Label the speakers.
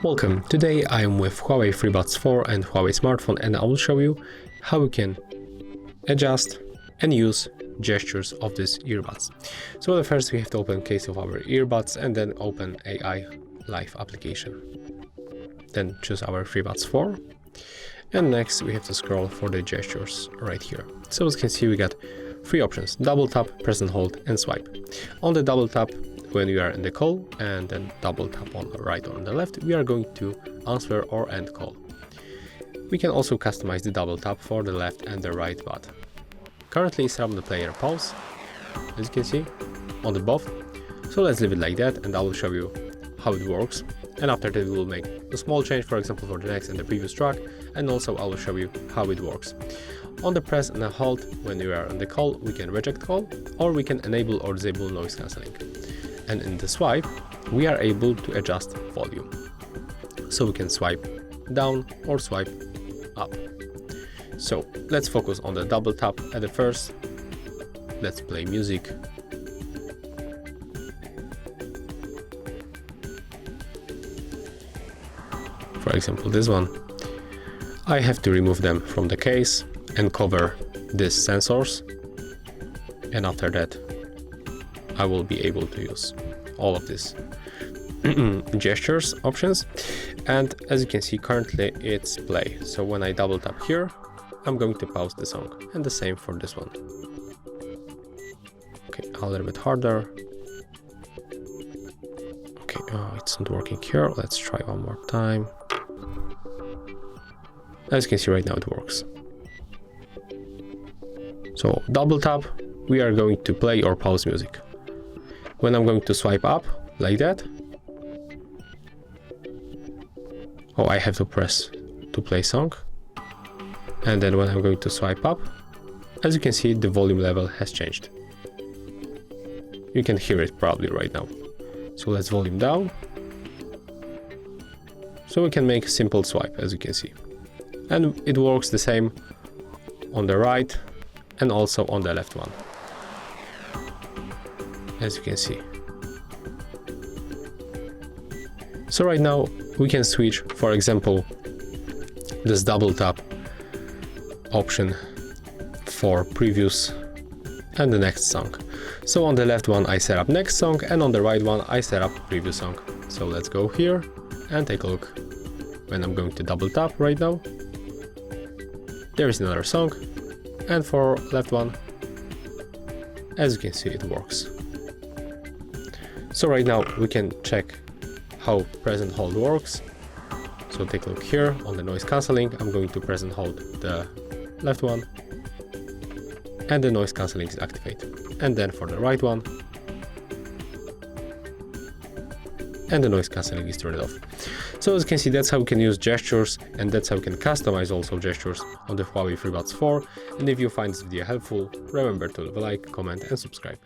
Speaker 1: Welcome, today I am with Huawei FreeBuds 4 and Huawei smartphone, and I will show you how you can adjust and use gestures of these earbuds. So first we have to open case of our earbuds and then open AI Live application. Then choose our FreeBuds 4, and next we have to scroll for the gestures right here. So as you can see, we got three options: double tap, press and hold, and swipe. On the double tap, when we are in the call, and then double tap on the right or on the left, we are going to answer or end call. We can also customize the double tap for the left and the right button. Currently set up the player pause, as you can see, on the both. So let's leave it like that, and I will show you how it works. And after that we will make a small change, for example, for the next and the previous track, and also I will show you how it works. On the press and hold, when we are on the call, we can reject call, or we can enable or disable noise cancelling. And in the swipe, we are able to adjust volume. So we can swipe down or swipe up. So let's focus on the double tap at the first. Let's play music. For example, this one. I have to remove them from the case and cover these sensors. And after that, I will be able to use all of these gestures options. And as you can see, currently it's play. So when I double tap here, I'm going to pause the song, and the same for this one. Okay, a little bit harder. Okay, it's not working here. Let's try one more time. As you can see right now, it works. So double tap, we are going to play or pause music. When I'm going to swipe up, like that. Oh, I have to press to play song. And then when I'm going to swipe up, as you can see, the volume level has changed. You can hear it probably right now. So let's volume down. So we can make a simple swipe, as you can see. And it works the same on the right and also on the left one, as you can see. So right now we can switch, for example, this double tap option for previous and the next song. So on the left one I set up next song, and on the right one I set up previous song. So let's go here and take a look. When I'm going to double tap right now, there is another song, and for left one, as you can see, it works. So right now we can check how press and hold works. So take a look here on the noise cancelling. I'm going to press and hold the left one, and the noise cancelling is activated. And then for the right one, and the noise cancelling is turned off. So as you can see, that's how you can use gestures, and that's how you can customize also gestures on the Huawei FreeBuds 4. And if you find this video helpful, remember to leave a like, comment and subscribe.